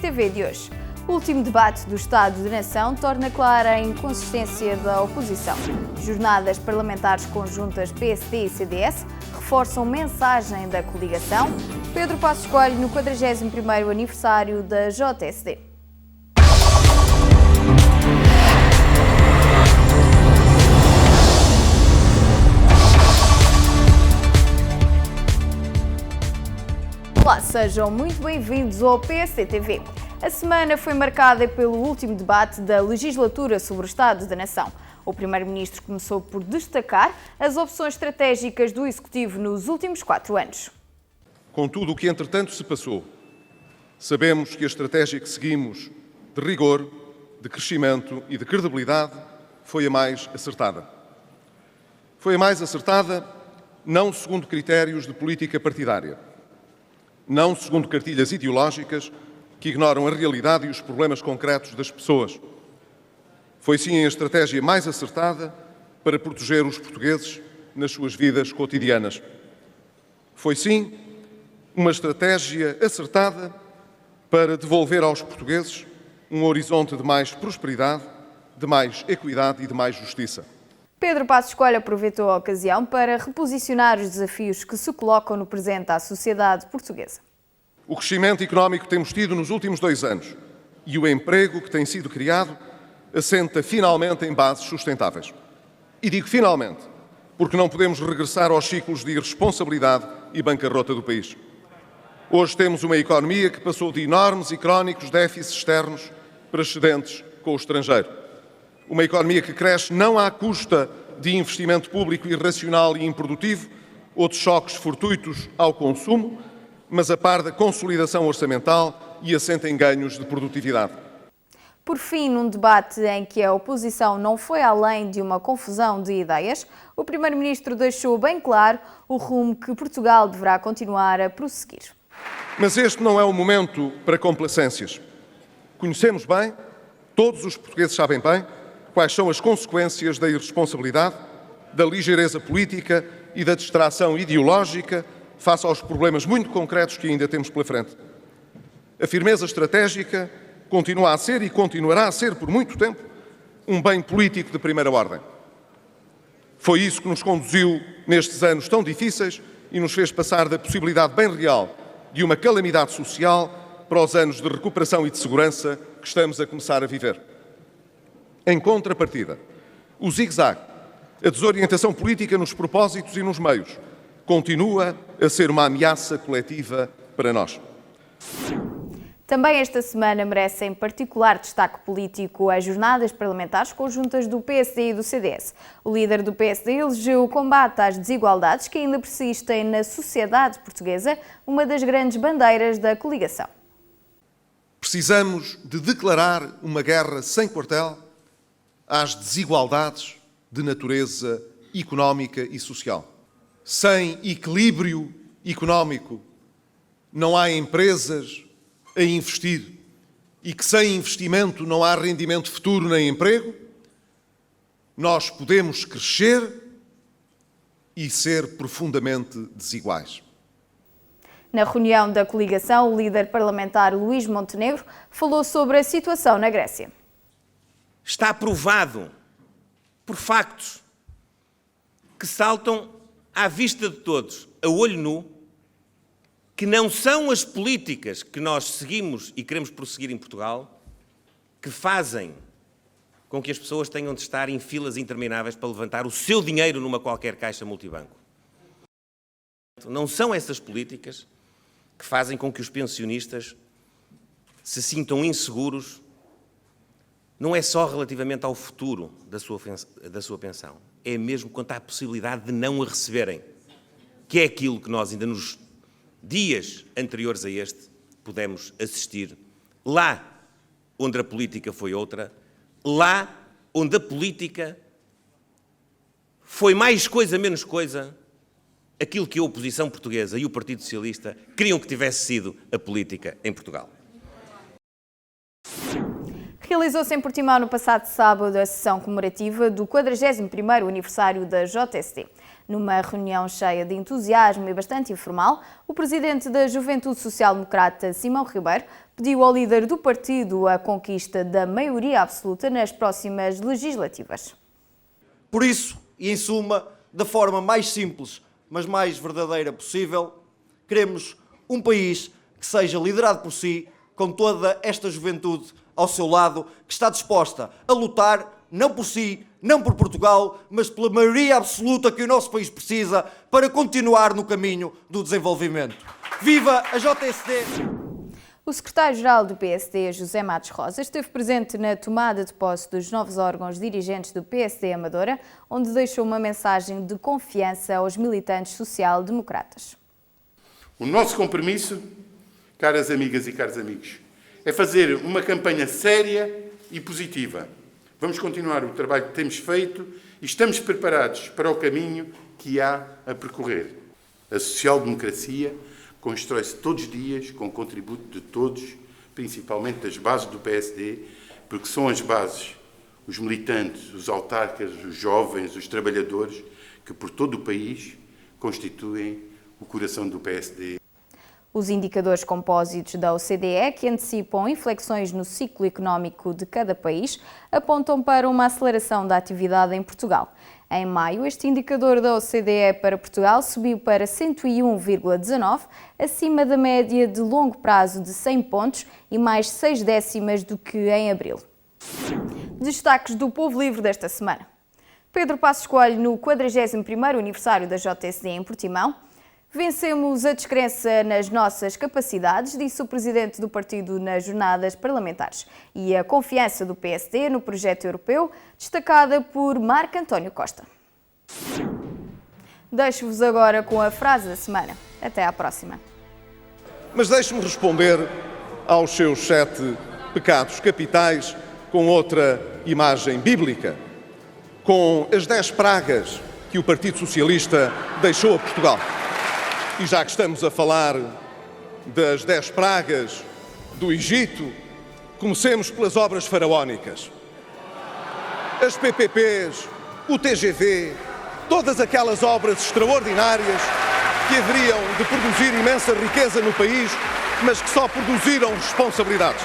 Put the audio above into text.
PCTV de hoje. O último debate do Estado de Nação torna clara a inconsistência da oposição. Jornadas parlamentares conjuntas PSD e CDS reforçam mensagem da coligação. Pedro Passos Coelho no 41º aniversário da JSD. Olá, sejam muito bem-vindos ao PCTV. A semana foi marcada pelo último debate da legislatura sobre o Estado da Nação. O Primeiro-Ministro começou por destacar as opções estratégicas do Executivo nos últimos 4 anos. Com tudo o que, entretanto, se passou, sabemos que a estratégia que seguimos de rigor, de crescimento e de credibilidade foi a mais acertada. Foi a mais acertada não segundo critérios de política partidária, não segundo cartilhas ideológicas que ignoram a realidade e os problemas concretos das pessoas. Foi sim a estratégia mais acertada para proteger os portugueses nas suas vidas cotidianas. Foi sim uma estratégia acertada para devolver aos portugueses um horizonte de mais prosperidade, de mais equidade e de mais justiça. Pedro Passos Coelho aproveitou a ocasião para reposicionar os desafios que se colocam no presente à sociedade portuguesa. O crescimento económico que temos tido nos últimos 2 anos e o emprego que tem sido criado assenta finalmente em bases sustentáveis. E digo finalmente, porque não podemos regressar aos ciclos de irresponsabilidade e bancarrota do país. Hoje temos uma economia que passou de enormes e crónicos déficits externos para excedentes com o estrangeiro. Uma economia que cresce não à custa de investimento público irracional e improdutivo ou de choques fortuitos ao consumo, mas a par da consolidação orçamental e assenta em ganhos de produtividade. Por fim, num debate em que a oposição não foi além de uma confusão de ideias, o Primeiro-Ministro deixou bem claro o rumo que Portugal deverá continuar a prosseguir. Mas este não é o momento para complacências. Conhecemos bem, todos os portugueses sabem bem, quais são as consequências da irresponsabilidade, da ligeireza política e da distração ideológica face aos problemas muito concretos que ainda temos pela frente. A firmeza estratégica continua a ser e continuará a ser por muito tempo um bem político de primeira ordem. Foi isso que nos conduziu nestes anos tão difíceis e nos fez passar da possibilidade bem real de uma calamidade social para os anos de recuperação e de segurança que estamos a começar a viver. Em contrapartida, o zigue-zague, a desorientação política nos propósitos e nos meios, continua a ser uma ameaça coletiva para nós. Também esta semana merecem particular destaque político as jornadas parlamentares conjuntas do PSD e do CDS. O líder do PSD elegeu o combate às desigualdades que ainda persistem na sociedade portuguesa, uma das grandes bandeiras da coligação. Precisamos de declarar uma guerra sem quartel às desigualdades de natureza económica e social. Sem equilíbrio económico, não há empresas a investir e que sem investimento não há rendimento futuro nem emprego, nós podemos crescer e ser profundamente desiguais. Na reunião da coligação, o líder parlamentar Luís Montenegro falou sobre a situação na Grécia. Está provado por factos que saltam à vista de todos, a olho nu, que não são as políticas que nós seguimos e queremos prosseguir em Portugal que fazem com que as pessoas tenham de estar em filas intermináveis para levantar o seu dinheiro numa qualquer caixa multibanco. Não são essas políticas que fazem com que os pensionistas se sintam inseguros. Não é só relativamente ao futuro da sua pensão, é mesmo quanto à possibilidade de não a receberem, que é aquilo que nós ainda nos dias anteriores a este pudemos assistir, lá onde a política foi outra, lá onde a política foi mais coisa, menos coisa, aquilo que a oposição portuguesa e o Partido Socialista queriam que tivesse sido a política em Portugal. Realizou-se em Portimão no passado sábado a sessão comemorativa do 41º aniversário da JSD. Numa reunião cheia de entusiasmo e bastante informal, o presidente da Juventude Social Democrata, Simão Ribeiro, pediu ao líder do partido a conquista da maioria absoluta nas próximas legislativas. Por isso, e em suma, da forma mais simples, mas mais verdadeira possível, queremos um país que seja liderado por si, com toda esta juventude ao seu lado, que está disposta a lutar, não por si, não por Portugal, mas pela maioria absoluta que o nosso país precisa para continuar no caminho do desenvolvimento. Viva a JSD! O secretário-geral do PSD, José Matos Rosa, esteve presente na tomada de posse dos novos órgãos dirigentes do PSD Amadora, onde deixou uma mensagem de confiança aos militantes social-democratas. O nosso compromisso, caras amigas e caros amigos, é fazer uma campanha séria e positiva. Vamos continuar o trabalho que temos feito e estamos preparados para o caminho que há a percorrer. A social-democracia constrói-se todos os dias com o contributo de todos, principalmente das bases do PSD, porque são as bases, os militantes, os autarcas, os jovens, os trabalhadores, que por todo o país constituem o coração do PSD. Os indicadores compósitos da OCDE, que antecipam inflexões no ciclo económico de cada país, apontam para uma aceleração da atividade em Portugal. Em maio, este indicador da OCDE para Portugal subiu para 101,19, acima da média de longo prazo de 100 pontos e mais 6 décimas do que em abril. Destaques do Povo Livre desta semana. Pedro Passos Coelho no 41º aniversário da JSD em Portimão. Vencemos a descrença nas nossas capacidades, disse o presidente do partido nas jornadas parlamentares. E a confiança do PSD no projeto europeu, destacada por Marco António Costa. Deixo-vos agora com a frase da semana. Até à próxima. Mas deixe-me responder aos seus 7 pecados capitais com outra imagem bíblica, com as 10 pragas que o Partido Socialista deixou a Portugal. E já que estamos a falar das 10 pragas do Egito, comecemos pelas obras faraónicas. As PPPs, o TGV, todas aquelas obras extraordinárias que haveriam de produzir imensa riqueza no país, mas que só produziram responsabilidades.